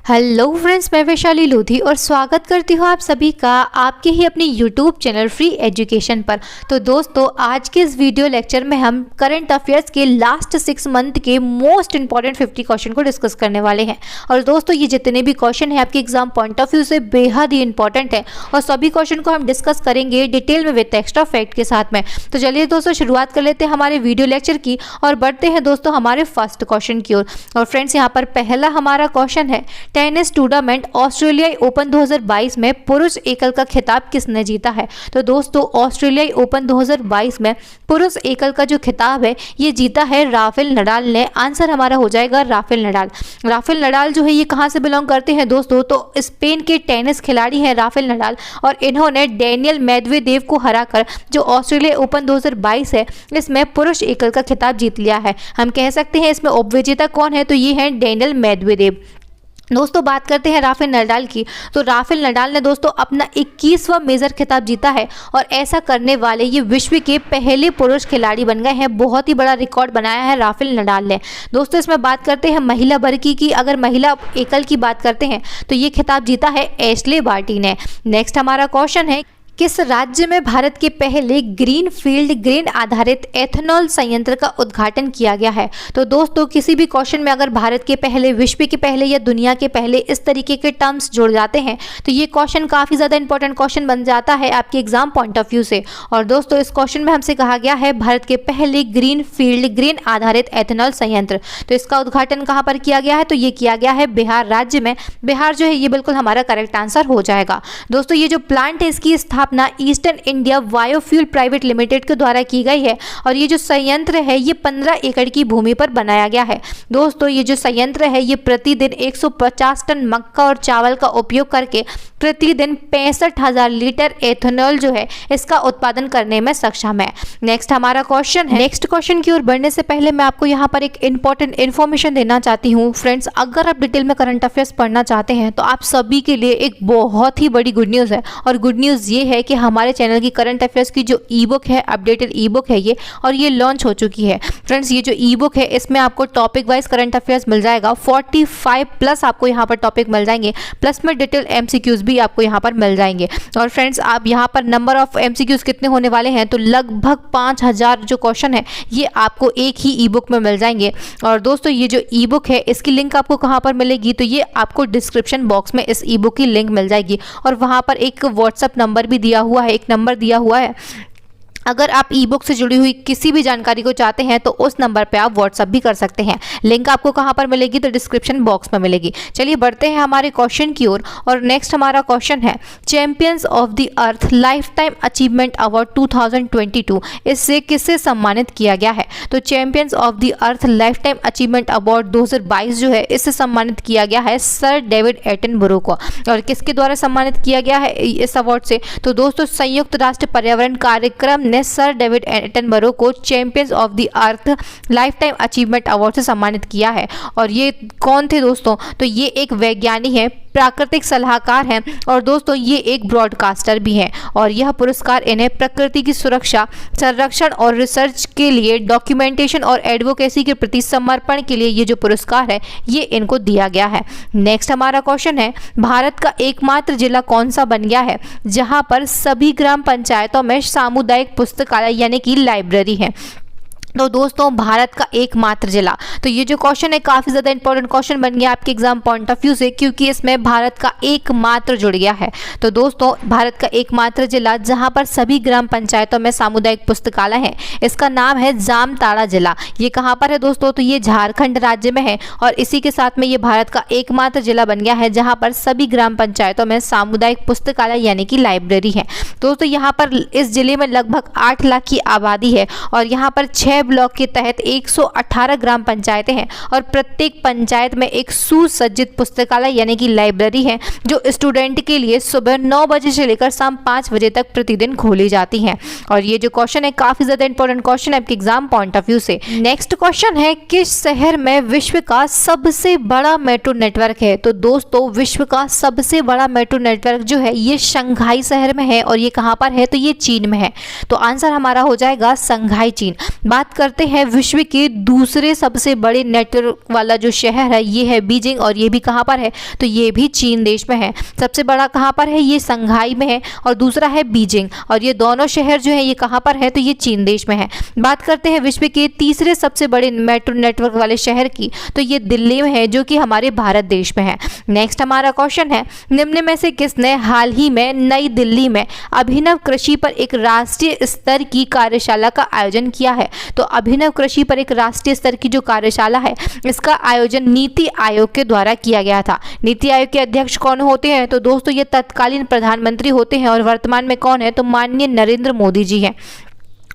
Hello friends, मैं वैशाली लोधी और स्वागत करती हूँ आप सभी का आपके ही अपनी यूट्यूब चैनल फ्री एजुकेशन पर। तो दोस्तों, आज के इस वीडियो लेक्चर में हम करंट अफेयर्स के लास्ट 6 मंथ के मोस्ट इंपॉर्टेंट 50 क्वेश्चन को डिस्कस करने वाले हैं। और दोस्तों, ये जितने भी क्वेश्चन हैं आपके एग्जाम पॉइंट ऑफ व्यू से बेहद ही इंपॉर्टेंट है और सभी क्वेश्चन को हम डिस्कस करेंगे डिटेल में विद एक्स्ट्रा फैक्ट के साथ में। तो चलिए दोस्तों, शुरुआत कर लेते हैं हमारे वीडियो लेक्चर की और बढ़ते हैं दोस्तों हमारे फर्स्ट क्वेश्चन की ओर। और फ्रेंड्स, यहाँ पर पहला हमारा क्वेश्चन है, टेनिस टूर्नामेंट ऑस्ट्रेलियाई ओपन 2022 में पुरुष एकल का खिताब किसने जीता है? तो दोस्तों, ऑस्ट्रेलियाई ओपन 2022 में पुरुष एकल का जो खिताब है ये जीता है राफेल नडाल ने। आंसर हमारा हो जाएगा राफेल नडाल। राफेल नडाल जो है ये कहाँ से बिलोंग करते हैं दोस्तों? तो स्पेन के टेनिस खिलाड़ी हैं राफेल नडाल और इन्होंने डेनियल मेदवेदेव को हराकर जो ऑस्ट्रेलिया ओपन 2022 है इसमें पुरुष एकल का खिताब जीत लिया है। हम कह सकते हैं इसमें उपविजेता कौन है? तो ये है डेनियल मेदवेदेव। दोस्तों, बात करते हैं राफेल नडाल की। तो राफेल नडाल ने दोस्तों अपना 21वां मेजर खिताब जीता है और ऐसा करने वाले ये विश्व के पहले पुरुष खिलाड़ी बन गए हैं। बहुत ही बड़ा रिकॉर्ड बनाया है राफेल नडाल ने। दोस्तों, इसमें बात करते हैं महिला वर्ग की। अगर महिला एकल की बात करते हैं तो ये खिताब जीता है एशले बार्टी ने। नेक्स्ट हमारा क्वेश्चन है, किस राज्य में भारत के पहले ग्रीन फील्ड ग्रेन आधारित एथेनॉल संयंत्र का उद्घाटन किया गया है? तो दोस्तों, किसी भी क्वेश्चन में अगर भारत के पहले, विश्व के पहले या दुनिया के पहले इस तरीके के टर्म्स जुड़ जाते हैं तो ये क्वेश्चन काफ़ी ज़्यादा इंपॉर्टेंट क्वेश्चन बन जाता है आपके एग्जाम पॉइंट ऑफ व्यू से। और दोस्तों, इस क्वेश्चन में हमसे कहा गया है भारत के पहले ग्रीन फील्ड ग्रेन आधारित एथेनॉल संयंत्र, तो इसका उद्घाटन कहाँ पर किया गया है? तो ये किया गया है बिहार राज्य में। बिहार जो है ये बिल्कुल हमारा करेक्ट आंसर हो जाएगा। दोस्तों, ये जो प्लांट है इसकी स्थापना eastern India biofuel private limited के द्वारा की गई है और ये जो संयंत्र है ये 15 एकड़ की भूमि पर बनाया गया है। दोस्तों, ये जो संयंत्र है ये प्रतिदिन 150 टन मक्का और चावल का उपयोग करके प्रतिदिन 65,000 लीटर एथेनॉल जो है इसका उत्पादन करने में सक्षम है। नेक्स्ट हमारा क्वेश्चन है, नेक्स्ट क्वेश्चन की ओर बढ़ने से पहले मैं आपको यहाँ पर एक इंपॉर्टेंट इन्फॉर्मेशन देना चाहती हूँ। फ्रेंड्स, अगर आप डिटेल में करंट अफेयर्स पढ़ना चाहते हैं तो आप सभी के लिए एक बहुत ही बड़ी गुड न्यूज़ है और गुड न्यूज़ ये है कि हमारे चैनल की करंट अफेयर्स की जो ई बुक है, अपडेटेड ई बुक है ये, और ये लॉन्च हो चुकी है। फ्रेंड्स, ये जो ई बुक है इसमें आपको टॉपिक वाइज करंट अफेयर्स मिल जाएगा। 45 प्लस आपको यहाँ पर टॉपिक मिल जाएंगे, प्लस में डिटेल एमसीक्यूज भी आपको यहाँ पर मिल जाएंगे। और फ्रेंड्स, आप यहाँ पर नंबर ऑफ एमसीक्यूज कितने होने वाले हैं? तो लगभग 5000 जो क्वेश्चन है ये आपको एक ही ई बुक में मिल जाएंगे। और दोस्तों, ये जो ई बुक है इसकी लिंक आपको कहाँ पर मिलेगी? तो ये आपको डिस्क्रिप्शन बॉक्स में इस ई बुक की लिंक मिल जाएगी और वहाँ पर एक व्हाट्सअप नंबर भी दिया हुआ है, एक नंबर दिया हुआ है। अगर आप ई बुक से जुड़ी हुई किसी भी जानकारी को चाहते हैं तो उस नंबर पे आप व्हाट्सअप भी कर सकते हैं। लिंक आपको कहाँ पर मिलेगी? तो डिस्क्रिप्शन बॉक्स में मिलेगी। चलिए बढ़ते हैं हमारे क्वेश्चन की ओर और नेक्स्ट हमारा क्वेश्चन है, champions of the earth life time achievement award 2022 इससे किसे सम्मानित किया गया है? तो champions of the earth life time achievement award 2022 जो है इससे सम्मानित किया गया है सर डेविड एटनबरो को। और किसके द्वारा सम्मानित किया गया है इस अवार्ड से? तो दोस्तों, संयुक्त राष्ट्र पर्यावरण कार्यक्रम सर डेविड एटनबरो को champions of the earth life time achievement award से सम्मानित किया है। और ये कौन थे दोस्तों? तो ये एक वैज्ञानिक है, प्राकृतिक सलाहकार हैं और दोस्तों ये एक ब्रॉडकास्टर भी हैं। और यह पुरस्कार इन्हें प्रकृति की सुरक्षा, संरक्षण और रिसर्च के लिए, डॉक्यूमेंटेशन और एडवोकेसी के प्रति समर्पण के लिए ये जो पुरस्कार है ये इनको दिया गया है। नेक्स्ट हमारा क्वेश्चन है, भारत का एकमात्र जिला कौन सा बन गया है जहां पर सभी ग्राम पंचायतों में सामुदायिक पुस्तकालय यानी कि लाइब्रेरी है? तो दोस्तों, भारत का एकमात्र जिला, तो ये जो क्वेश्चन है काफ़ी ज़्यादा इंपॉर्टेंट क्वेश्चन बन गया आपके एग्जाम पॉइंट ऑफ व्यू से क्योंकि इसमें भारत का एकमात्र जुड़ गया है। तो दोस्तों, भारत का एकमात्र जिला जहां पर सभी ग्राम पंचायतों में सामुदायिक पुस्तकालय है इसका नाम है जामताड़ा जिला। ये कहाँ पर है दोस्तों? तो ये झारखंड राज्य में है और इसी के साथ में ये भारत का एकमात्र जिला बन गया है जहाँ पर सभी ग्राम पंचायतों में सामुदायिक पुस्तकालय यानी कि लाइब्रेरी है। दोस्तों, यहाँ पर इस जिले में लगभग 8 लाख की आबादी है और यहाँ पर 6 ब्लॉक के तहत 118 ग्राम पंचायतें हैं और प्रत्येक पंचायत में एक सुसज्जित पुस्तकालय यानी कि लाइब्रेरी है जो स्टूडेंट के लिए सुबह 9 बजे से लेकर शाम 5 बजे तक प्रतिदिन खोली जाती हैं। और ये जो क्वेश्चन है काफी ज्यादा इंपॉर्टेंट क्वेश्चन है आपके एग्जाम पॉइंट ऑफ व्यू से। नेक्स्ट क्वेश्चन है, किस शहर में विश्व का सबसे बड़ा मेट्रो नेटवर्क है? तो दोस्तों, विश्व का सबसे बड़ा मेट्रो नेटवर्क जो है ये शंघाई शहर में है और ये कहाँ पर है? तो ये चीन में है। तो आंसर हमारा हो जाएगा शंघाई, चीन। बात करते हैं विश्व के दूसरे सबसे बड़े नेटवर्क वाला जो शहर है ये है बीजिंग, और ये भी कहाँ पर है, तो ये भी चीन देश में है। सबसे बड़ा कहाँ पर है, ये संघाई में है, और दूसरा है बीजिंग, और ये दोनों शहर जो है ये कहाँ पर है, तो ये चीन देश में है। बात करते हैं विश्व के तीसरे सबसे बड़े मेट्रो नेटवर्क वाले शहर की, तो ये दिल्ली में है, जो कि हमारे भारत देश में है। नेक्स्ट हमारा क्वेश्चन है, निम्न में से किसने हाल ही में नई दिल्ली में अभिनव कृषि पर एक राष्ट्रीय स्तर की कार्यशाला का आयोजन किया है। तो अभिनव कृषि पर एक राष्ट्रीय स्तर की जो कार्यशाला है इसका आयोजन नीति आयोग के द्वारा किया गया था। नीति आयोग के अध्यक्ष कौन होते हैं, तो दोस्तों ये तत्कालीन प्रधानमंत्री होते हैं, और वर्तमान में कौन है, तो माननीय नरेंद्र मोदी जी हैं।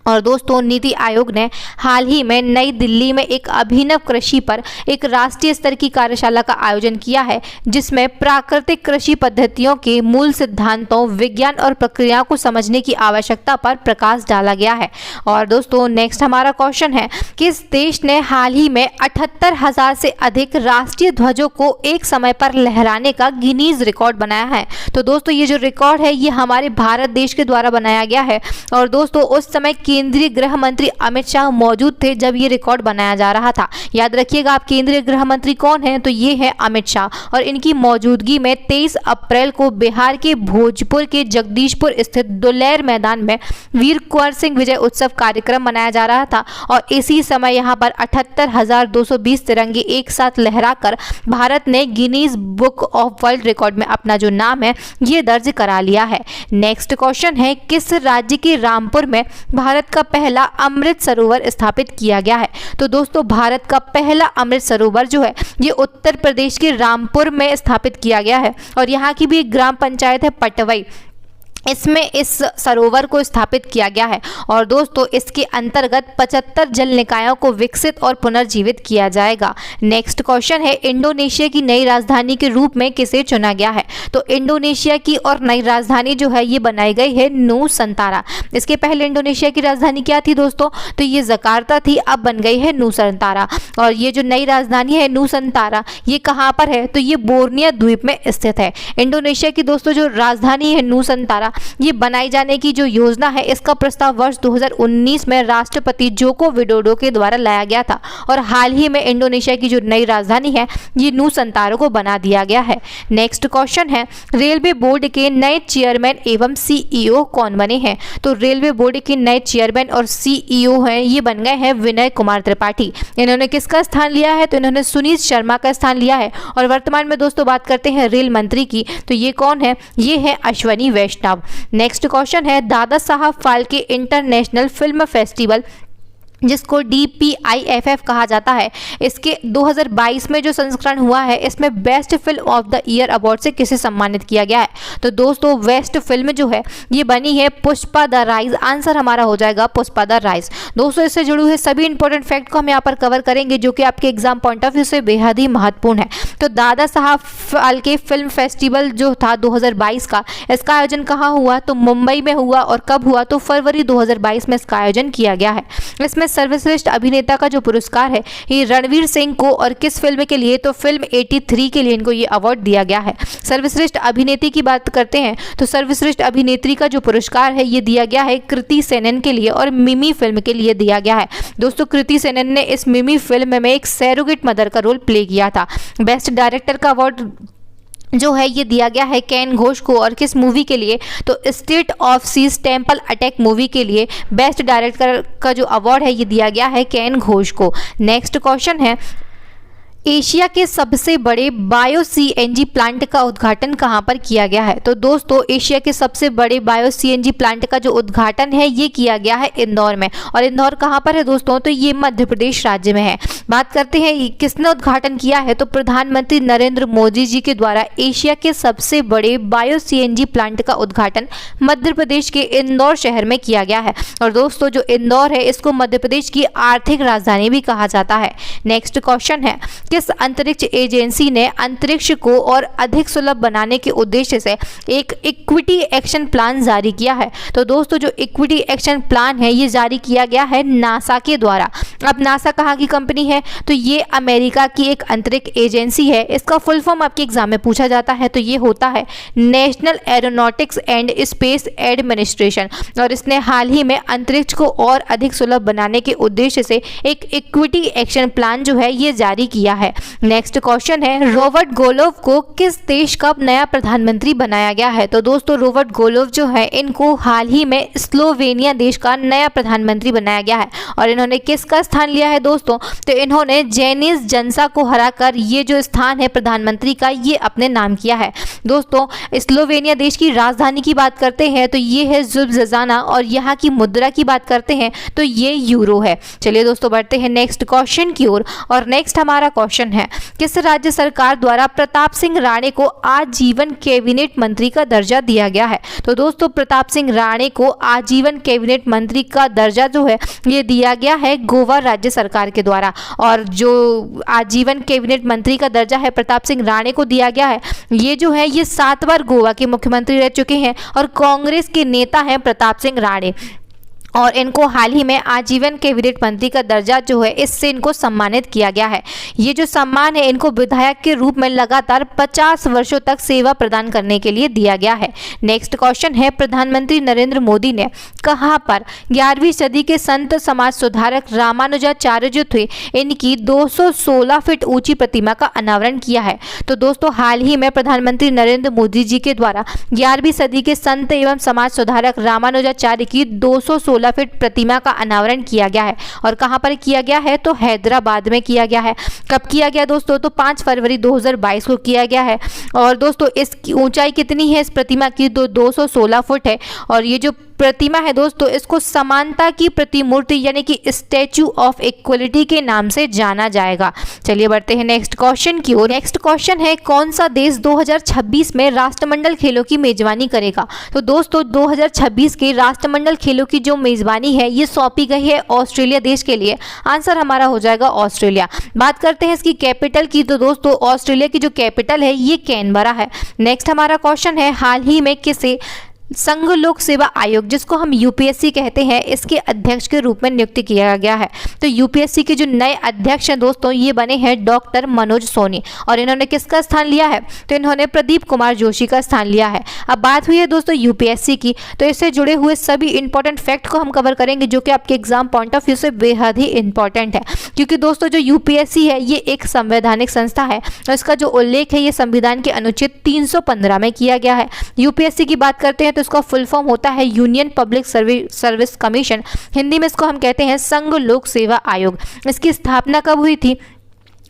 और दोस्तों नीति आयोग ने हाल ही में नई दिल्ली में एक अभिनव कृषि पर एक राष्ट्रीय स्तर की कार्यशाला का आयोजन किया है, जिसमें प्राकृतिक कृषि पद्धतियों के मूल सिद्धांतों, विज्ञान और प्रक्रियाओं को समझने की आवश्यकता पर प्रकाश डाला गया है। और दोस्तों नेक्स्ट हमारा क्वेश्चन है, किस देश ने हाल ही में 78,000 से अधिक राष्ट्रीय ध्वजों को एक समय पर लहराने का गिनीज रिकॉर्ड बनाया है। तो दोस्तों ये जो रिकॉर्ड है ये हमारे भारत देश के द्वारा बनाया गया है। और दोस्तों उस समय केंद्रीय गृह मंत्री अमित शाह मौजूद थे जब ये रिकॉर्ड बनाया जा रहा था। याद रखिएगा आप, केंद्रीय गृह मंत्री कौन है, तो ये है अमित शाह, और इनकी मौजूदगी में 23 अप्रैल को बिहार के भोजपुर के जगदीशपुर स्थित दुलेर मैदान में वीर कुंवर सिंह विजय उत्सव कार्यक्रम मनाया जा रहा था। और इसी समय यहाँ पर 78,220 तिरंगे एक साथ लहराकर भारत ने Guinness book of world record में अपना जो नाम है ये दर्ज करा लिया है। नेक्स्ट क्वेश्चन है, किस राज्य के रामपुर में भारत का पहला अमृत सरोवर स्थापित किया गया है। तो दोस्तों भारत का पहला अमृत सरोवर जो है ये उत्तर प्रदेश के रामपुर में स्थापित किया गया है, और यहाँ की भी एक ग्राम पंचायत है पटवई, इसमें इस सरोवर को स्थापित किया गया है। और दोस्तों इसके अंतर्गत 75 जल निकायों को विकसित और पुनर्जीवित किया जाएगा। नेक्स्ट क्वेश्चन है, इंडोनेशिया की नई राजधानी के रूप में किसे चुना गया है। तो इंडोनेशिया की और नई राजधानी जो है ये बनाई गई है नूसंतारा। इसके पहले इंडोनेशिया की राजधानी क्या थी दोस्तों, तो ये जकार्ता थी, अब बन गई है नूसंतारा। और ये जो नई राजधानी है नूसंतारा ये कहाँ पर है, तो ये बोर्निया द्वीप में स्थित है। इंडोनेशिया की दोस्तों जो राजधानी है नूसंतारा ये बनाई जाने की जो योजना है इसका प्रस्ताव वर्ष 2019 में राष्ट्रपति जोको विडोडो के द्वारा लाया गया था, और हाल ही में इंडोनेशिया की जो नई राजधानी है ये नूसंतारा को बना दिया गया है। नेक्स्ट क्वेश्चन है, रेलवे बोर्ड के नए चेयरमैन एवं सीईओ कौन बने हैं। तो रेलवे बोर्ड के नए चेयरमैन और सीईओ हैं ये बन गए हैं विनय कुमार त्रिपाठी। इन्होंने किसका स्थान लिया है, तो इन्होंने सुनीत शर्मा का स्थान लिया है। और वर्तमान में दोस्तों बात करते हैं रेल मंत्री की, तो ये कौन है, ये है अश्वनी वैष्णव। नेक्स्ट क्वेश्चन है, Dada Saheb Phalke international film festival जिसको DPIFF कहा जाता है, इसके 2022 में जो संस्करण हुआ है इसमें best film of the year award से किसे सम्मानित किया गया है। तो दोस्तों बेस्ट फिल्म जो है ये बनी है पुष्पा द राइज। आंसर हमारा हो जाएगा पुष्पा द राइज। दोस्तों इससे जुड़े हुए सभी इंपॉर्टेंट फैक्ट को हम यहाँ पर कवर करेंगे जो कि आपके एग्जाम पॉइंट ऑफ व्यू से बेहद ही महत्वपूर्ण है। तो दादा साहब फाल्के फिल्म फेस्टिवल जो था 2022 का, इसका आयोजन कहाँ हुआ, तो मुंबई में हुआ। और कब हुआ, तो फरवरी 2022 में इसका आयोजन किया गया है। इसमें सर्वश्रेष्ठ अभिनेता का जो पुरस्कार है ये रणवीर सिंह को, और किस फिल्म के लिए, तो फिल्म 83 के लिए इनको ये अवार्ड दिया गया है। सर्वश्रेष्ठ अभिनेत्री की बात करते हैं तो सर्वश्रेष्ठ अभिनेत्री का जो पुरस्कार है ये दिया गया है कृति सेनन के लिए, और मिमी फिल्म के लिए दिया गया है। दोस्तों कृति सेनन ने इस मिमी फिल्म में एक सैरोगेट मदर का रोल प्ले किया था। बेस्ट डायरेक्टर का अवार्ड जो है ये दिया गया है केन घोष को, और किस मूवी के लिए, तो State of Siege Temple Attack movie के लिए बेस्ट डायरेक्टर का जो अवार्ड है ये दिया गया है केन घोष को। नेक्स्ट क्वेश्चन है, एशिया के सबसे बड़े बायो CNG प्लांट का उद्घाटन कहां पर किया गया है। तो दोस्तों एशिया के सबसे बड़े बायो CNG प्लांट का जो उद्घाटन है ये किया गया है इंदौर में। और इंदौर कहां पर है दोस्तों, तो ये मध्य प्रदेश राज्य में है। बात करते हैं किसने उद्घाटन किया है, तो प्रधानमंत्री नरेंद्र मोदी जी के द्वारा एशिया के सबसे बड़े बायो CNG प्लांट का उद्घाटन मध्य प्रदेश के इंदौर शहर में किया गया है। और दोस्तों जो इंदौर है इसको मध्य प्रदेश की आर्थिक राजधानी भी कहा जाता है। नेक्स्ट क्वेश्चन है, किस अंतरिक्ष एजेंसी ने अंतरिक्ष को और अधिक सुलभ बनाने के उद्देश्य से एक इक्विटी एक्शन प्लान जारी किया है। तो दोस्तों जो इक्विटी एक्शन प्लान है ये जारी किया गया है नासा के द्वारा। अब नासा कहाँ की कंपनी है, है, तो ये अमेरिका की एक अंतरिक्ष एजेंसी है। इसका फुल फॉर्म आपके एग्जाम में पूछा जाता है, तो ये होता है national aeronautics and space administration. और इसने हाल ही में अंतरिक्ष को और अधिक सुलभ बनाने के उद्देश्य से एक इक्विटी एक्शन प्लान जो है ये जारी किया है। नेक्स्ट क्वेश्चन है, रॉबर्ट गोलोव को किस देश का नया प्रधानमंत्री बनाया गया है? तो दोस्तों रॉबर्ट गोलोव जो है इनको हाल ही में स्लोवेनिया देश का नया प्रधानमंत्री बनाया गया है। और इन्होंने किसका स्थान लिया है दोस्तों? तो इन्होंने जेनिस जंसा को हराकर ये जो स्थान है प्रधानमंत्री का ये अपने नाम किया है। दोस्तों स्लोवेनिया देश की राजधानी की बात करते हैं तो ये है ज़ुब्ज़ाना, और यहाँ की मुद्रा की बात करते हैं तो ये यूरो है। चलिए दोस्तों बढ़ते हैं नेक्स्ट क्वेश्चन की ओर। और नेक्स्ट हमारा क्वेश्चन है, किस राज्य सरकार द्वारा प्रताप सिंह राणे को आजीवन कैबिनेट मंत्री का दर्जा दिया गया है? तो दोस्तों प्रताप सिंह राणे को आजीवन कैबिनेट मंत्री का दर्जा जो है ये दिया गया है गोवा राज्य सरकार के द्वारा। और जो आजीवन कैबिनेट मंत्री का दर्जा है प्रताप सिंह राणे को दिया गया है, ये जो है ये 7 बार गोवा के मुख्यमंत्री रह चुके हैं और कांग्रेस के नेता हैं प्रताप सिंह राणे। और इनको हाल ही में आजीवन कैबिनेट मंत्री का दर्जा जो है इससे इनको सम्मानित किया गया है। ये जो सम्मान है इनको विधायक के रूप में लगातार 50 वर्षों तक सेवा प्रदान करने के लिए दिया गया है। नेक्स्ट क्वेश्चन है, प्रधानमंत्री नरेंद्र मोदी ने कहां पर 11वीं सदी के संत समाज सुधारक रामानुजाचार्य जो थे इनकी 216 फीट ऊंची प्रतिमा का अनावरण किया है? तो दोस्तों हाल ही में प्रधानमंत्री नरेंद्र मोदी जी के द्वारा 11वीं सदी के संत एवं समाज सुधारक रामानुजाचार्य की 216 फीट प्रतिमा का अनावरण किया गया है। और कहां पर किया गया है? तो हैदराबाद में किया गया है। कब किया गया दोस्तों? तो 5 फरवरी 2022 को किया गया है। और दोस्तों इसकी ऊंचाई कितनी है इस प्रतिमा की? 216 फुट है। और ये जो प्रतिमा है दोस्तों इसको समानता की प्रतिमूर्ति यानी कि स्टैचू ऑफ इक्वलिटी के नाम से जाना जाएगा। चलिए बढ़ते हैं नेक्स्ट क्वेश्चन की ओर। नेक्स्ट क्वेश्चन है, कौन सा देश 2026 में राष्ट्रमंडल खेलों की मेजबानी करेगा? तो दोस्तों 2026 के राष्ट्रमंडल खेलों की जो मेजबानी है ये सौंपी गई है ऑस्ट्रेलिया देश के लिए। आंसर हमारा हो जाएगा ऑस्ट्रेलिया। बात करते हैं इसकी कैपिटल की, तो दोस्तों ऑस्ट्रेलिया की जो कैपिटल है ये कैनबरा है। नेक्स्ट हमारा क्वेश्चन है, हाल ही में किसे संघ लोक सेवा आयोग जिसको हम यूपीएससी कहते हैं इसके अध्यक्ष के रूप में नियुक्त किया गया है? तो यूपीएससी के जो नए अध्यक्ष हैं दोस्तों ये बने हैं डॉक्टर मनोज सोनी। और इन्होंने किसका स्थान लिया है? तो इन्होंने प्रदीप कुमार जोशी का स्थान लिया है। अब बात हुई है दोस्तों यूपीएससी की, तो इससे जुड़े हुए सभी इंपॉर्टेंट फैक्ट को हम कवर करेंगे जो कि आपके एग्जाम पॉइंट ऑफ व्यू से बेहद ही इंपॉर्टेंट है। क्योंकि दोस्तों जो यूपीएससी है ये एक संवैधानिक संस्था है और इसका जो उल्लेख है ये संविधान के अनुच्छेद 315 में किया गया है। यूपीएससी की बात करते हैं तो इसका फुल फॉर्म होता है union public service commission. Hindi में इसको हम कहते हैं संघ लोक सेवा आयोग। इसकी स्थापना कब हुई थी?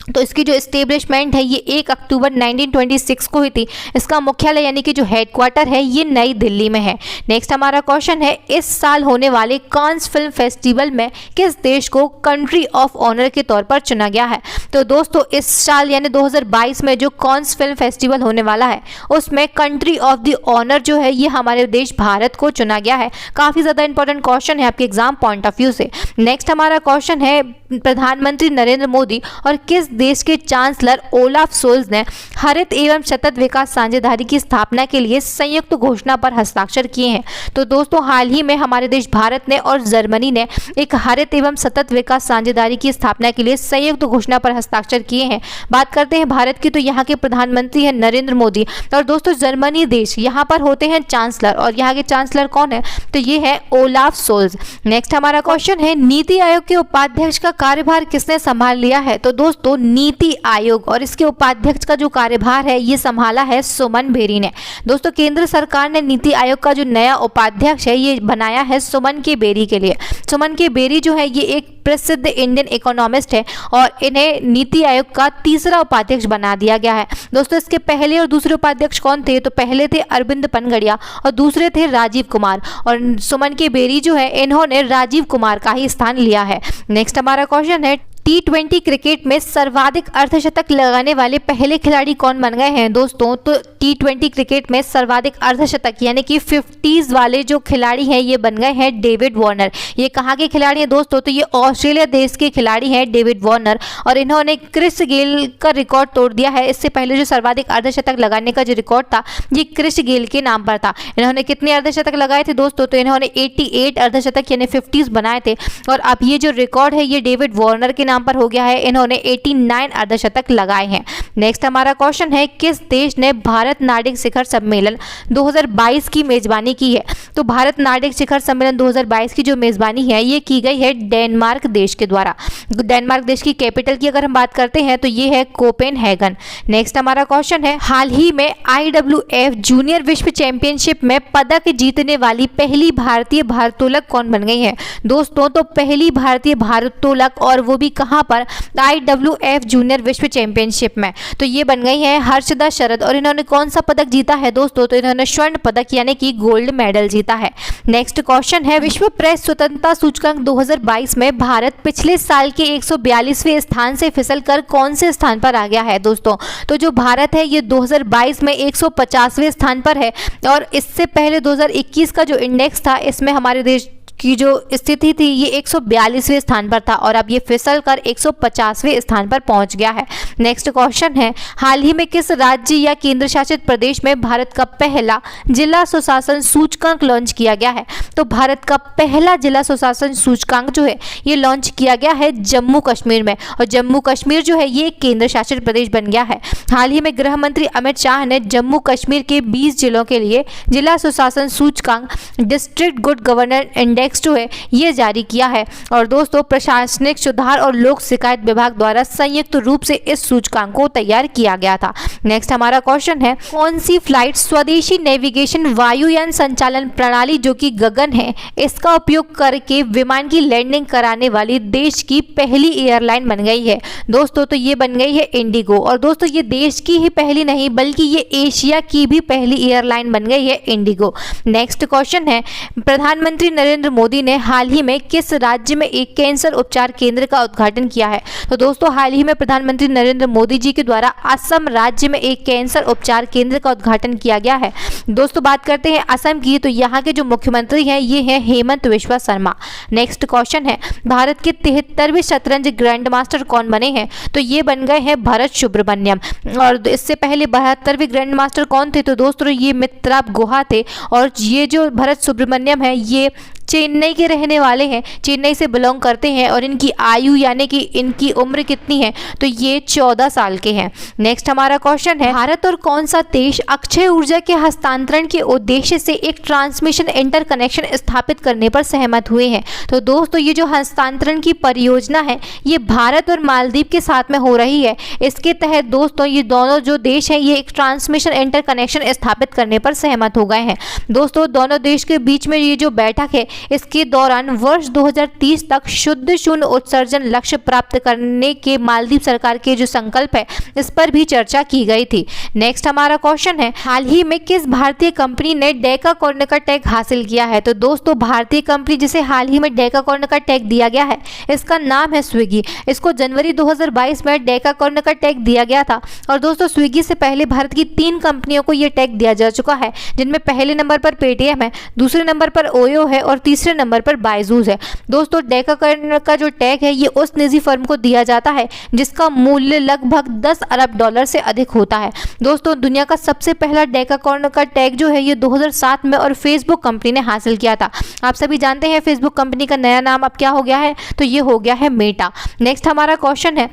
तो इसकी जो एस्टेब्लिशमेंट है ये 1 अक्टूबर 1926 को हुई थी। इसका मुख्यालय यानी कि जो हेडक्वार्टर है ये नई दिल्ली में है। नेक्स्ट हमारा क्वेश्चन है, इस साल होने वाले कांस फिल्म फेस्टिवल में किस देश को कंट्री ऑफ ऑनर के तौर पर चुना गया है? तो दोस्तों इस साल यानी 2022 में जो कांस फिल्म फेस्टिवल होने वाला है उसमें कंट्री ऑफ द ऑनर जो है ये हमारे देश भारत को चुना गया है। काफ़ी ज़्यादा इंपॉर्टेंट क्वेश्चन है आपके एग्जाम पॉइंट ऑफ व्यू से। नेक्स्ट हमारा क्वेश्चन है, प्रधानमंत्री नरेंद्र मोदी और किस देश के चांसलर ओलाफ सोल्ज ने हरित एवं सतत विकास साझेदारी की स्थापना के लिए संयुक्त घोषणा पर हस्ताक्षर किए हैं? तो दोस्तों हाल ही में हमारे देश भारत ने और जर्मनी ने एक हरित एवं सतत विकास साझेदारी की स्थापना के लिए संयुक्त घोषणा पर हस्ताक्षर किए हैं। बात करते हैं भारत की, तो यहाँ के प्रधानमंत्री हैं नरेंद्र मोदी और दोस्तों जर्मनी देश यहाँ पर होते हैं चांसलर और यहाँ के चांसलर कौन है? तो ये है ओलाफ सोल्ज। नेक्स्ट हमारा क्वेश्चन है, नीति आयोग के उपाध्यक्ष का कार्यभार किसने संभाल लिया है? तो दोस्तों नीति आयोग और इसके उपाध्यक्ष का जो कार्यभार है ये संभाला है सुमन बेरी ने। दोस्तों केंद्र सरकार ने नीति आयोग का जो नया उपाध्यक्ष है ये बनाया है सुमन के बेरी के लिए। सुमन के बेरी जो है ये एक प्रसिद्ध इंडियन इकोनॉमिस्ट है और इन्हें नीति आयोग का तीसरा उपाध्यक्ष बना दिया गया है। दोस्तों इसके पहले और दूसरे उपाध्यक्ष कौन थे? तो पहले थे अरविंद पनगड़िया और दूसरे थे राजीव कुमार। और सुमन के बेरी जो है इन्होंने राजीव कुमार का ही स्थान लिया है। नेक्स्ट हमारा क्वेश्चन है, T20 क्रिकेट में सर्वाधिक अर्धशतक लगाने वाले पहले खिलाड़ी कौन बन गए हैं? दोस्तों तो T20 क्रिकेट में सर्वाधिक अर्धशतक यानी कि 50s वाले जो खिलाड़ी हैं ये बन गए हैं डेविड वार्नर। ये कहाँ के खिलाड़ी हैं दोस्तों? तो ये ऑस्ट्रेलिया देश के खिलाड़ी हैं डेविड वार्नर और इन्होंने क्रिस गेल का रिकॉर्ड तोड़ दिया है। इससे पहले जो सर्वाधिक अर्धशतक लगाने का जो रिकॉर्ड था ये क्रिस गेल के नाम पर था। इन्होंने कितने अर्धशतक लगाए थे दोस्तों? तो इन्होंने 88 अर्धशतक यानी 50s बनाए थे और अब ये जो रिकॉर्ड है ये डेविड वार्नर के नाम पर हो गया है। इन्होंने 89 अर्धशतक लगाए हैं। नेक्स्ट हमारा क्वेश्चन है, किस देश ने भारत नार्डिक शिखर सम्मेलन 2022 की मेजबानी की है? तो भारत नार्डिक शिखर सम्मेलन 2022 की जो मेजबानी है ये की गई है डेनमार्क देश के द्वारा। डेनमार्क देश की कैपिटल की अगर हम बात करते हैं तो ये है कोपेनहेगन। नेक्स्ट हमारा क्वेश्चन है, हाल ही में IWF जूनियर विश्व चैंपियनशिप में पदक जीतने वाली पहली भारतीय भारोत्तोलक कौन बन गई है? दोस्तों तो पहली भारतीय भारोत्तोलक, और वो भी कहां पर? IWF जूनियर विश्व चैंपियनशिप में। तो ये बन गई है हर्षदा शरद, और इन्होंने कौन सा पदक जीता है दोस्तों? तो इन्होंने स्वर्ण पदक यानी कि गोल्ड मेडल जीता है। नेक्स्ट क्वेश्चन है, विश्व प्रेस स्वतंत्रता सूचकांक 2022 में भारत पिछले साल के 142वें स्थान से फिसलकर कौन से स्थान पर आ गया है दोस्तों? तो जो भारत है ये 2022 में 150वें स्थान पर है, और इससे पहले 2021 का जो इंडेक्स था इसमें हमारे देश की जो स्थिति थी ये 142वें स्थान पर था, और अब ये फिसल कर 150वें स्थान पर पहुंच गया है। नेक्स्ट क्वेश्चन है, हाल ही में किस राज्य या केंद्र शासित प्रदेश में भारत का पहला जिला सुशासन सूचकांक लॉन्च किया गया है? तो भारत का पहला जिला सुशासन सूचकांक जो है ये लॉन्च किया गया है जम्मू कश्मीर में, और जम्मू कश्मीर जो है ये केंद्र शासित प्रदेश बन गया है। हाल ही में गृह मंत्री अमित शाह ने जम्मू कश्मीर के 20 जिलों के लिए जिला सुशासन सूचकांक डिस्ट्रिक्ट गुड गवर्नेंस इंडेक्स जो है ये जारी किया है। और दोस्तों प्रशासनिक सुधार और लोक शिकायत विभाग द्वारा संयुक्त रूप से इस सूचकांक को तैयार किया गया था। नेक्स्ट हमारा क्वेश्चन है, कौन सी फ्लाइट स्वदेशी नेविगेशन वायुयान संचालन प्रणाली जो कि गगन है इसका उपयोग करके विमान की लैंडिंग कराने वाली देश की पहली एयरलाइन बन गई है? दोस्तों तो ये बन गई है इंडिगो, और दोस्तों ये देश की ही पहली नहीं बल्कि ये एशिया की भी पहली एयरलाइन बन गई है इंडिगो। नेक्स्ट क्वेश्चन है, प्रधानमंत्री नरेंद्र मोदी ने हाल ही में किस राज्य में एक कैंसर उपचार केंद्र का उद्घाटन किया है? तो दोस्तों हाल ही में प्रधानमंत्री नरेंद्र मोदी जी के द्वारा असम राज्य में एक कैंसर उपचार केंद्र का उद्घाटन किया गया है। दोस्तों बात करते हैं असम की, तो यहाँ के जो मुख्यमंत्री हैं ये हैं हेमंत बिस्वा शर्मा। नेक्स्ट क्वेश्चन है, भारत के 73वें शतरंज ग्रैंड मास्टर कौन बने हैं? तो ये बन गए हैं भरत सुब्रमण्यम, और इससे पहले 72वें ग्रैंड मास्टर कौन थे? तो दोस्तों ये मित्राब गुहा थे, और ये जो भरत सुब्रमण्यम है ये चेन्नई के रहने वाले हैं, चेन्नई से बिलोंग करते हैं, और इनकी आयु यानी कि इनकी उम्र कितनी है? तो ये 14 साल के हैं। नेक्स्ट हमारा क्वेश्चन है, भारत और कौन सा देश अक्षय ऊर्जा के हस्तांतरण के उद्देश्य से एक ट्रांसमिशन इंटरकनेक्शन स्थापित करने पर सहमत हुए हैं? तो दोस्तों ये जो हस्तांतरण की परियोजना है ये भारत और मालदीव के साथ में हो रही है। इसके तहत दोस्तों ये दोनों जो देश हैं ये एक ट्रांसमिशन इंटरकनेक्शन स्थापित करने पर सहमत हो गए हैं। दोस्तों दोनों देश के बीच में ये जो बैठक है इसके दौरान वर्ष 2030 तक शुद्ध शून्य उत्सर्जन लक्ष्य प्राप्त करने के मालदीव सरकार के जो संकल्प है इस पर भी चर्चा की गई थी। नेक्स्ट हमारा क्वेश्चन है, हाल ही में किस भारतीय कंपनी ने डेकाकॉर्न का टैग हासिल किया है? तो दोस्तों भारतीय कंपनी जिसे हाल ही में डेकाकॉर्न का टैग दिया गया है इसका नाम है स्विगी। इसको जनवरी 2022 में डेकाकॉर्न का टैग दिया गया था, और दोस्तों स्विगी से पहले भारत की 3 कंपनियों को यह टैग दिया जा चुका है, जिनमें पहले नंबर पर पेटीएम है, दूसरे नंबर पर ओयो है, और तीसरे नंबर पर बायजूस है। दोस्तों डेकाकॉर्न का जो टैग है ये उस निजी फर्म को दिया जाता है जिसका मूल्य लगभग 10 अरब डॉलर से अधिक होता है। दोस्तों दुनिया का सबसे पहला डेकाकॉर्न का टैग जो है ये 2007 में और फेसबुक कंपनी ने हासिल किया था। आप सभी जानते हैं फेसबुक कंपनी का नया नाम अब क्या हो गया है? तो ये हो गया है मेटा। नेक्स्ट हमारा क्वेश्चन है,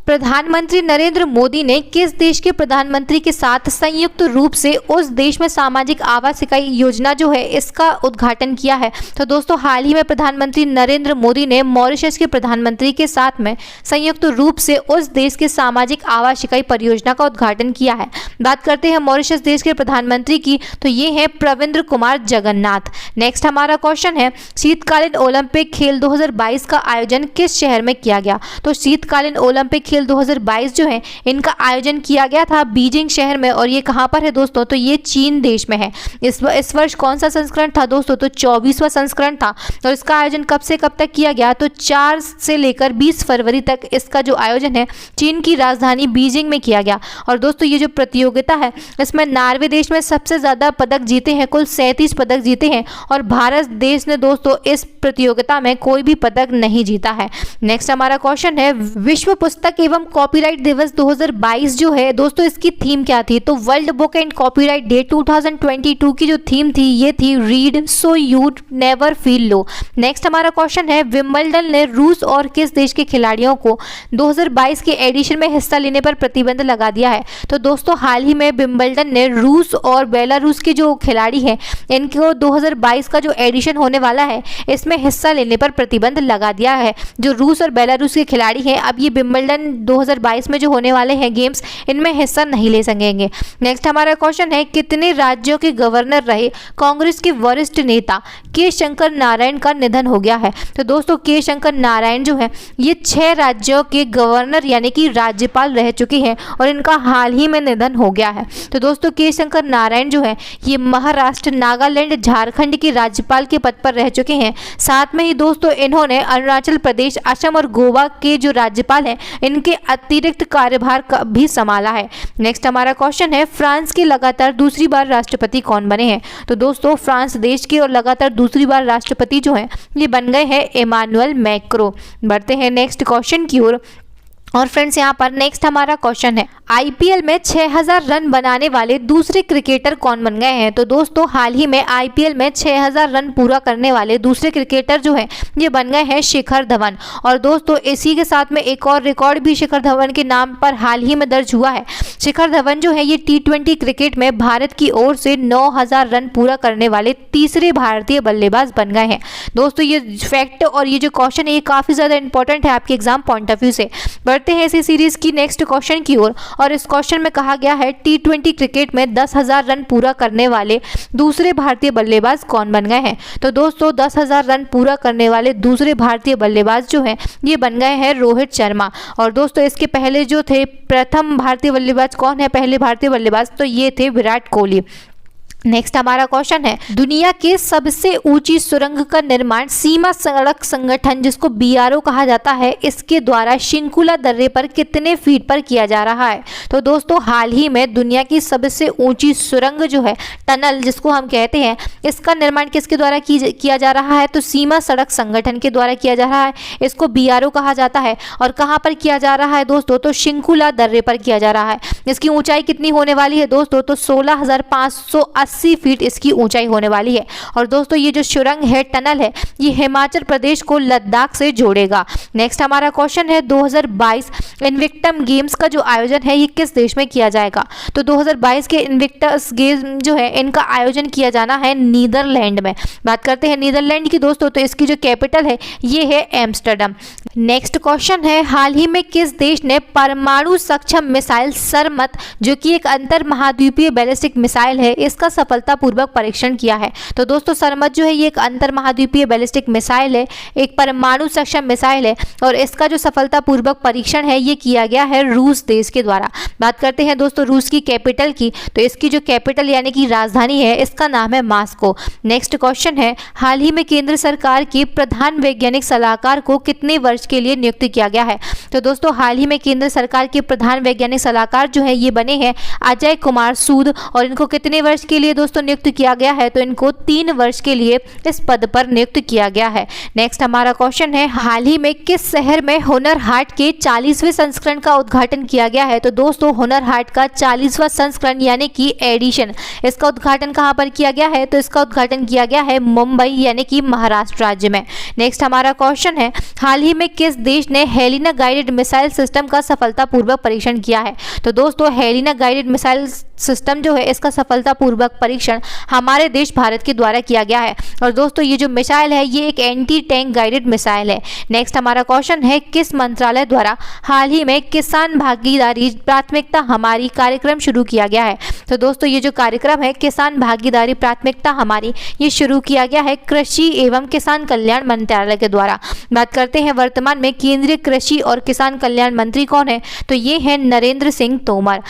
प्रधानमंत्री नरेंद्र मोदी ने किस देश के प्रधानमंत्री के साथ संयुक्त रूप से उस देश में सामाजिक आवास इकाई योजना जो है इसका उद्घाटन किया है? तो दोस्तों हाल ही में प्रधानमंत्री नरेंद्र मोदी ने मॉरिशस के प्रधानमंत्री के साथ में संयुक्त रूप से उस देश के सामाजिक आवास इकाई परियोजना का उद्घाटन किया है। बात करते हैं मॉरिशस देश के प्रधानमंत्री की, तो ये है प्रविंद्र कुमार जगन्नाथ। नेक्स्ट हमारा क्वेश्चन है, शीतकालीन ओलंपिक खेल 2022 का आयोजन किस शहर में किया गया? तो शीतकालीन ओलंपिक खेल 2022 जो है इनका आयोजन किया गया था बीजिंग शहर में, और ये कहाँ पर है दोस्तों? तो ये चीन देश में है। इस वर्ष कौन सा संस्करण था दोस्तों? तो 24वां संस्करण था, और इसका आयोजन कब से कब तक किया गया? तो 4 से लेकर 20 फरवरी तक इसका जो आयोजन है चीन की राजधानी बीजिंग में किया गया। और दोस्तों ये जो प्रतियोगिता प्रतियोगिता है इसमें नॉर्वे देश में सबसे ज़्यादा पदक जीते हैं, कुल 37 पदक जीते हैं और भारत देश ने दोस्तों इस प्रतियोगिता में कोई भी पदक नहीं जीता है। नेक्स्ट हमारा क्वेश्चन है विश्व पुस्तक एवं कॉपीराइट दिवस 2022 जो है दोस्तों इसकी थीम क्या थी? तो world book and copyright day 2022 की जो थीम थी ये थी read so you never feel low. Next हमारा क्वेश्चन है विंबलडन ने रूस और किस देश के खिलाड़ियों को 2022 के एडिशन में हिस्सा लेने पर प्रतिबंध लगा दिया है? तो दोस्तों हाल ही में विंबलडन ने रूस और बेलारूस के जो खिलाड़ी हैं इनको 2022 का जो एडिशन होने वाला है इसमें हिस्सा लेने पर प्रतिबंध लगा दिया है। जो रूस और बेलारूस के खिलाड़ी हैं अब ये विंबलडन 2022 में जो होने वाले हैं गेम्स इनमें हिस्सा नहीं ले सकेंगे। नेक्स्ट हमारा क्वेश्चन है कितने राज्यों के गवर्नर रहे कांग्रेस के वरिष्ठ नेता के शंकर नारायण का निधन हो गया है? तो दोस्तों के शंकर नारायण जो है ये 6 राज्यों के गवर्नर यानी कि राज्यपाल रह चुके हैं और इनका हाल ही में निधन हो गया है। तो दोस्तों के शंकर नारायण जो है ये महाराष्ट्र, नागालैंड, झारखंड के राज्यपाल के पद पर रह चुके हैं। साथ में ही दोस्तों इन्होंने अरुणाचल प्रदेश, असम और गोवा के जो राज्यपाल हैं इनके अतिरिक्त कार्यभार भी संभाला है। नेक्स्ट हमारा क्वेश्चन है फ्रांस के लगातार दूसरी बार राष्ट्रपति कौन बने हैं? तो दोस्तों फ्रांस देश के और लगातार दूसरी बार राष्ट्रपति जो हैं ये बन गए हैं इमानुएल मैक्रो। बढ़ते हैं नेक्स्ट क्वेश्चन की ओर और फ्रेंड्स यहाँ पर नेक्स्ट हमारा क्वेश्चन है आईपीएल में 6000 रन बनाने वाले दूसरे क्रिकेटर कौन बन गए हैं? तो दोस्तों हाल ही में आईपीएल में 6000 रन पूरा करने वाले दूसरे क्रिकेटर जो हैं ये बन गए हैं शिखर धवन। और दोस्तों इसी के साथ में एक और रिकॉर्ड भी शिखर धवन के नाम पर हाल ही में दर्ज हुआ है। शिखर धवन जो है ये T20 क्रिकेट में भारत की ओर से 9000 रन पूरा करने वाले तीसरे भारतीय बल्लेबाज बन गए हैं। दोस्तों ये फैक्ट और ये जो क्वेश्चन है ये काफ़ी ज़्यादा इंपॉर्टेंट है आपके एग्जाम पॉइंट ऑफ व्यू से। बढ़ते हैं इसी सीरीज की नेक्स्ट क्वेश्चन की ओर और इस क्वेश्चन में कहा गया है T20 क्रिकेट में 10,000 रन पूरा करने वाले दूसरे भारतीय बल्लेबाज कौन बन गए हैं? तो दोस्तों 10,000 रन पूरा करने वाले दूसरे भारतीय बल्लेबाज जो हैं ये बन गए हैं रोहित शर्मा। और दोस्तों इसके पहले जो थे प्रथम भारतीय बल्लेबाज कौन है? पहले भारतीय बल्लेबाज तो ये थे विराट कोहली। नेक्स्ट हमारा क्वेश्चन है दुनिया के सबसे ऊंची सुरंग का निर्माण सीमा सड़क संगठन जिसको BRO कहा जाता है इसके द्वारा शिंकुला दर्रे पर कितने फीट पर किया जा रहा है? तो दोस्तों हाल ही में दुनिया की सबसे ऊंची सुरंग जो है टनल जिसको हम कहते हैं इसका निर्माण किसके द्वारा किया जा रहा है? तो सीमा सड़क संगठन के द्वारा किया जा रहा है। इसको BRO कहा जाता है और कहाँ पर किया जा रहा है दोस्तों? तो शिंकुला दर्रे पर किया जा रहा है। इसकी ऊंचाई कितनी होने वाली है दोस्तों? तो 16,580 फीट इसकी ऊंचाई होने वाली है। और दोस्तों ये जो सुरंग है टनल है ये हिमाचल प्रदेश को लद्दाख से जोड़ेगा। नेक्स्ट हमारा क्वेश्चन है 2022 इन्विक्टम गेम्स का जो आयोजन है ये किस देश में किया जाएगा? तो 2022 के इन्विक्टस गेम जो है इनका आयोजन किया जाना है नीदरलैंड में। बात करते हैं नीदरलैंड की दोस्तों तो इसकी जो कैपिटल है ये है एम्स्टर्डम। नेक्स्ट क्वेश्चन है हाल ही में किस देश ने परमाणु सक्षम मिसाइल सरमत जो कि एक अंतर महाद्वीपीय बैलिस्टिक मिसाइल है इसका सफलतापूर्वक परीक्षण किया है? तो दोस्तों सरमत जो है ये एक अंतर महाद्वीपीय बैलिस्टिक मिसाइल है, एक परमाणु सक्षम मिसाइल है और इसका जो सफलतापूर्वक परीक्षण है ये किया गया है रूस देश के द्वारा। बात करते हैं दोस्तों रूस की कैपिटल की तो इसकी जो कैपिटल यानी कि राजधानी है इसका नाम है मॉस्को। नेक्स्ट क्वेश्चन है हाल ही में केंद्र सरकार के प्रधान वैज्ञानिक सलाहकार को कितने वर्ष के लिए नियुक्त किया गया है? तो दोस्तों हाल ही में केंद्र सरकार के प्रधान वैज्ञानिक सलाहकार जो है ये बने हैं अजय कुमार सूद और इनको कितने वर्ष के लिए दोस्तों नियुक्त किया गया है? तो इनको 3 वर्ष के लिए इस पद पर नियुक्त किया गया है। नेक्स्ट हमारा क्वेश्चन है हाल ही में किस शहर में हुनर हाट के 40वें संस्करण का उद्घाटन किया गया है? तो दोस्तों हुनर हाट का 40वां संस्करण यानी कि एडिशन इसका उद्घाटन कहां पर किया गया है? तो इसका उद्घाटन किया गया है मुंबई यानी कि महाराष्ट्र राज्य में। नेक्स्ट हमारा क्वेश्चन है हाल ही में किस देश ने हेलिना गाइडेड मिसाइल सिस्टम का सफलतापूर्वक परीक्षण किया है? तो दोस्तों हेलिना गाइडेड मिसाइल सिस्टम जो है इसका सफलतापूर्वक परीक्षण हमारे देश भारत के द्वारा किया गया है। और दोस्तों ये जो मिसाइल है ये एक एंटी टैंक गाइडेड मिसाइल है। नेक्स्ट हमारा क्वेश्चन है किस मंत्रालय द्वारा हाल ही में किसान भागीदारी प्राथमिकता हमारी कार्यक्रम शुरू किया गया है? तो दोस्तों ये जो कार्यक्रम है किसान भागीदारी प्राथमिकता हमारी ये शुरू किया गया है कृषि एवं किसान कल्याण मंत्रालय के द्वारा। बात करते हैं वर्तमान में केंद्रीय कृषि और किसान कल्याण मंत्री कौन है? तो ये है नरेंद्र सिंह तोमर।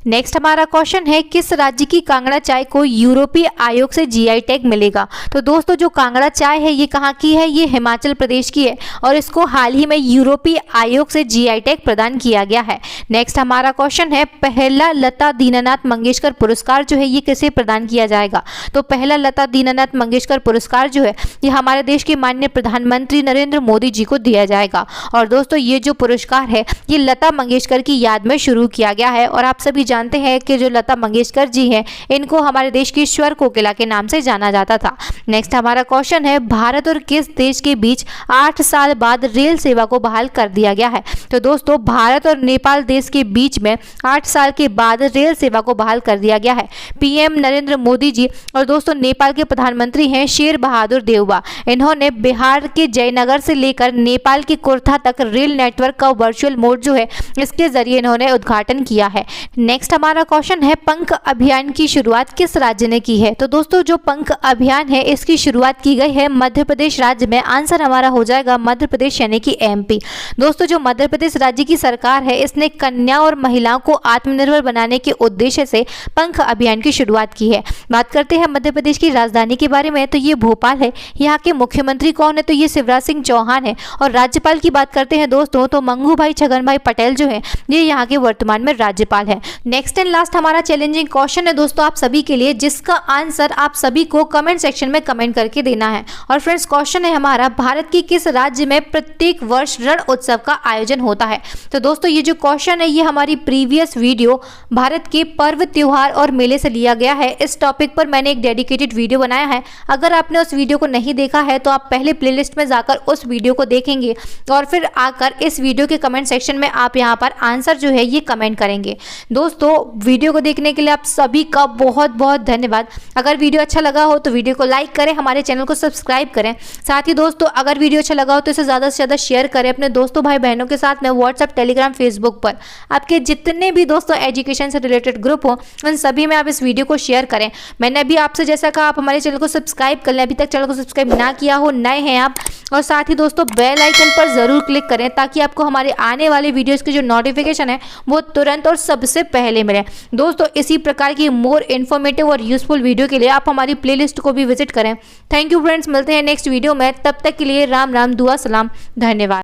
नेक्स्ट हमारा क्वेश्चन है, किस राज्य की कांगड़ा चाय को यूरोपीय आयोग से जीआई टैग मिलेगा? तो दोस्तों जो कांगड़ा चाय है ये कहाँ की है? ये हिमाचल प्रदेश की है और इसको हाल ही में यूरोपीय आयोग से जीआई टैग प्रदान किया गया है। नेक्स्ट हमारा क्वेश्चन है, पहला लता दीनानाथ मंगेशकर पुरस्कार जो है ये किसे प्रदान किया जाएगा? तो पहला लता दीनानाथ मंगेशकर पुरस्कार जो है ये हमारे देश के माननीय प्रधानमंत्री नरेंद्र मोदी जी को दिया जाएगा। और दोस्तों ये जो पुरस्कार है ये लता मंगेशकर की याद में शुरू किया गया है और आप सभी जानते हैं कि जो लता मंगेशकर जी हैं इनको हमारे देश की स्वर कोकिला के नाम से जाना जाता था। नेक्स्ट हमारा क्वेश्चन है, भारत और किस देश के बीच 8 साल बाद रेल सेवा को बहाल कर दिया गया है? तो दोस्तों भारत और नेपाल देश के बीच में 8 साल के बाद रेल सेवा को बहाल कर दिया गया है। पीएम नरेंद्र मोदी जी और दोस्तों नेपाल के प्रधानमंत्री हैं शेर बहादुर देउबा। इन्होंने बिहार के जयनगर से लेकर नेपाल के कुर्था तक रेल नेटवर्क का वर्चुअल मोड जो है इसके जरिए इन्होंने उद्घाटन किया है। नेक्स्ट हमारा क्वेश्चन है, पंख अभियान की शुरुआत किस राज्य ने की है? तो दोस्तों जो पंख अभियान है इसकी शुरुआत की गई है मध्य प्रदेश राज्य में। आंसर हमारा हो जाएगा मध्य प्रदेश यानी कि एमपी। दोस्तों जो मध्य प्रदेश राज्य की सरकार है इसने कन्या और महिलाओं को आत्मनिर्भर बनाने के उद्देश्य से पंख अभियान की शुरुआत की है। बात करते हैं मध्य प्रदेश की राजधानी के बारे में, तो ये भोपाल है। यहाँ के मुख्यमंत्री कौन है? तो ये शिवराज सिंह चौहान है। और राज्यपाल की बात करते हैं दोस्तों तो मंगू भाई छगन भाई पटेल जो है ये यहाँ के वर्तमान में राज्यपाल है। नेक्स्ट एंड लास्ट हमारा चैलेंजिंग क्वेश्चन है दोस्तों आप सभी के लिए, जिसका आंसर आप सभी को कमेंट सेक्शन में कमेंट करके देना है। और फ्रेंड्स क्वेश्चन है हमारा, भारत के किस राज्य में प्रत्येक वर्ष रण उत्सव का आयोजन होता है? तो दोस्तों ये जो क्वेश्चन है ये हमारी प्रीवियस वीडियो भारत के पर्व त्योहार और मेले से लिया गया है। इस टॉपिक पर मैंने एक डेडिकेटेड वीडियो बनाया है। अगर आपने उस वीडियो को नहीं देखा है तो आप पहले प्लेलिस्ट में जाकर उस वीडियो को देखेंगे और फिर आकर इस वीडियो के कमेंट सेक्शन में आप यहाँ पर आंसर जो है ये कमेंट करेंगे। दोस्तों वीडियो को देखने के लिए आप सभी का बहुत बहुत धन्यवाद। अगर वीडियो अच्छा लगा हो तो वीडियो को लाइक करें, हमारे चैनल को सब्सक्राइब करें। साथ ही दोस्तों अगर वीडियो अच्छा लगा हो तो इसे ज़्यादा से ज़्यादा शेयर करें अपने दोस्तों भाई बहनों के साथ में। व्हाट्सएप टेलीग्राम फेसबुक पर आपके जितने भी दोस्तों एजुकेशन से रिलेटेड ग्रुप हो उन सभी में आप इस वीडियो को शेयर करें। मैंने अभी आपसे जैसा कहा आप हमारे चैनल को सब्सक्राइब कर लें, अभी तक चैनल को सब्सक्राइब ना किया हो, नए हैं आप। और साथ ही दोस्तों बेल आइकन पर ज़रूर क्लिक करें ताकि आपको हमारे आने वाले वीडियोज़ की जो नोटिफिकेशन है वो तुरंत और सबसे पहले मिले। दोस्तों इसी प्रकार की मोर इन्फॉर्मेटिव और यूजफुल वीडियो के लिए आप हमारी प्लेलिस्ट को भी विजिट करें। थैंक यू फ्रेंड्स, मिलते हैं नेक्स्ट वीडियो में। तब तक के लिए राम राम, दुआ सलाम, धन्यवाद।